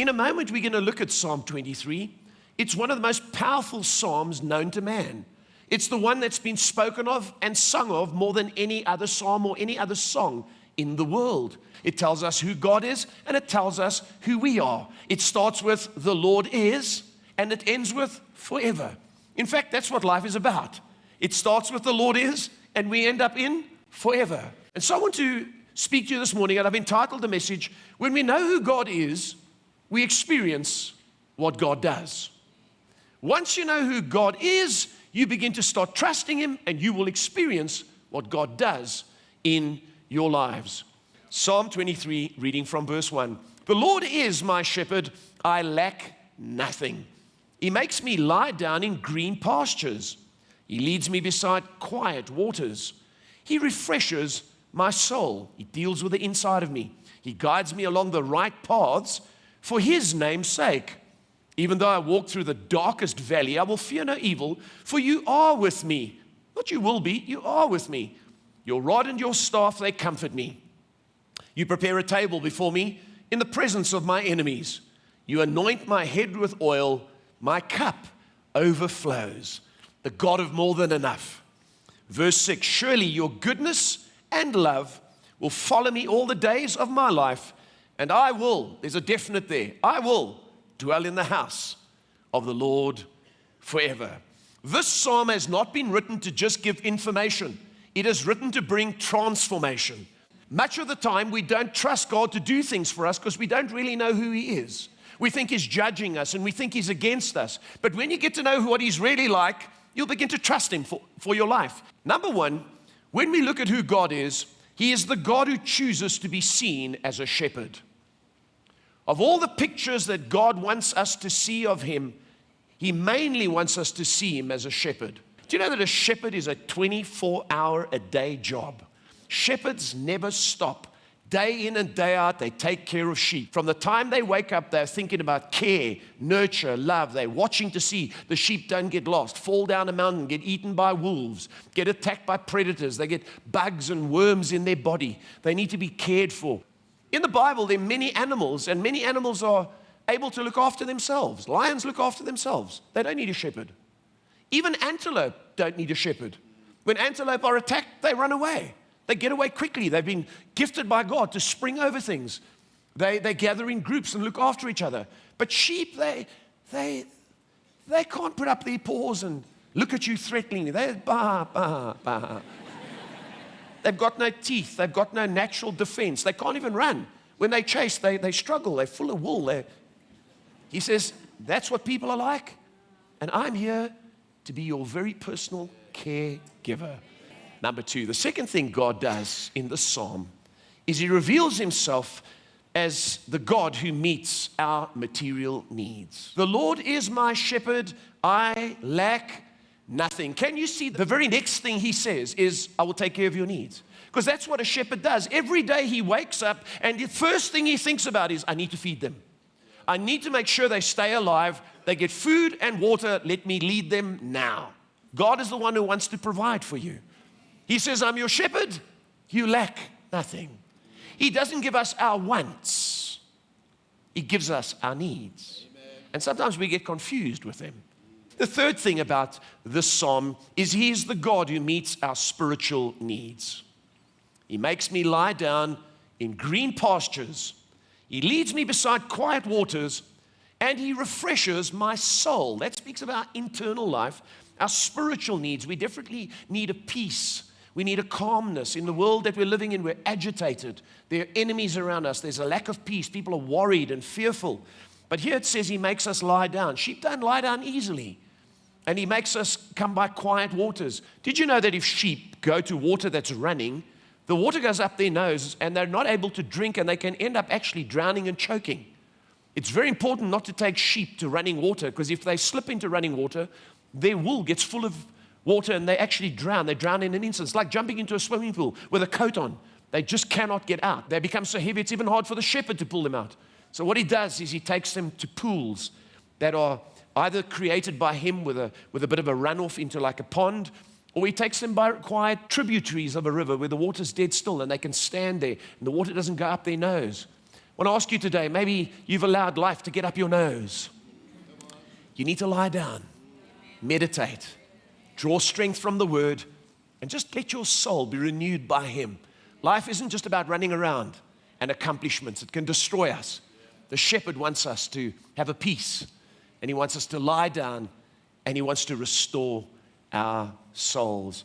In a moment, we're going to look at Psalm 23. It's one of the most powerful psalms known to man. It's the one that's been spoken of and sung of more than any other psalm or any other song in the world. It tells us who God is, and it tells us who we are. It starts with the Lord is, and it ends with forever. In fact, that's what life is about. It starts with the Lord is, and we end up in forever. And so I want to speak to you this morning, and I've entitled the message, When We Know Who God Is, We Experience What God Does. Once you know who God is, you begin to start trusting Him, and you will experience what God does in your lives. Psalm 23, reading from verse 1. The Lord is my shepherd, I lack nothing. He makes me lie down in green pastures. He leads me beside quiet waters. He refreshes my soul. He deals with the inside of me. He guides me along the right paths for His name's sake. Even though I walk through the darkest valley, I will fear no evil, for you are with me. Not you will be, you are with me. Your rod and your staff, they comfort me. You prepare a table before me in the presence of my enemies. You anoint my head with oil. My cup overflows. The God of more than enough. Verse 6, surely your goodness and love will follow me all the days of my life, and I will, there's a definite there, I will dwell in the house of the Lord forever. This psalm has not been written to just give information. It is written to bring transformation. Much of the time, we don't trust God to do things for us because we don't really know who He is. We think He's judging us and we think He's against us. But when you get to know what He's really like, you'll begin to trust Him for your life. Number one, when we look at who God is, He is the God who chooses to be seen as a shepherd. Of all the pictures that God wants us to see of Him, He mainly wants us to see Him as a shepherd. Do you know that a shepherd is a 24-hour-a-day job? Shepherds never stop. Day in and day out, they take care of sheep. From the time they wake up, they're thinking about care, nurture, love. They're watching to see the sheep don't get lost, fall down a mountain, get eaten by wolves, get attacked by predators. They get bugs and worms in their body. They need to be cared for. In the Bible, there are many animals, and many animals are able to look after themselves. Lions look after themselves. They don't need a shepherd. Even antelope don't need a shepherd. When antelope are attacked, they run away. They get away quickly. They've been gifted by God to spring over things. They gather in groups and look after each other. But sheep, they can't put up their paws and look at you threateningly. They're bah, bah, bah. They've got no teeth. They've got no natural defense. They can't even run. When they chase, they struggle. They're full of wool. He says, that's what people are like. And I'm here to be your very personal caregiver. Number two, the second thing God does in this psalm is He reveals Himself as the God who meets our material needs. The Lord is my shepherd, I lack nothing. Can you see the very next thing He says is, I will take care of your needs? Because that's what a shepherd does. Every day he wakes up and the first thing he thinks about is, I need to feed them. I need to make sure they stay alive. They get food and water. Let me lead them now. God is the one who wants to provide for you. He says, I'm your shepherd, you lack nothing. He doesn't give us our wants. He gives us our needs. Amen. And sometimes we get confused with Him. The third thing about this psalm is He is the God who meets our spiritual needs. He makes me lie down in green pastures. He leads me beside quiet waters, and He refreshes my soul. That speaks of our internal life, our spiritual needs. We definitely need a peace. We need a calmness. In the world that we're living in, we're agitated. There are enemies around us. There's a lack of peace. People are worried and fearful. But here it says He makes us lie down. Sheep don't lie down easily. And He makes us come by quiet waters. Did you know that if sheep go to water that's running, the water goes up their nose and they're not able to drink and they can end up actually drowning and choking? It's very important not to take sheep to running water, because if they slip into running water, their wool gets full of water and they actually drown. They drown in an instant. It's like jumping into a swimming pool with a coat on. They just cannot get out. They become so heavy, it's even hard for the shepherd to pull them out. So what He does is He takes them to pools that are either created by Him with a bit of a runoff into like a pond, or He takes them by quiet tributaries of a river where the water's dead still and they can stand there and the water doesn't go up their nose. I want to ask you today, maybe you've allowed life to get up your nose. You need to lie down, meditate, draw strength from the Word, and just let your soul be renewed by Him. Life isn't just about running around and accomplishments. It can destroy us. The shepherd wants us to have a peace, and he wants us to lie down, and he wants to restore our souls.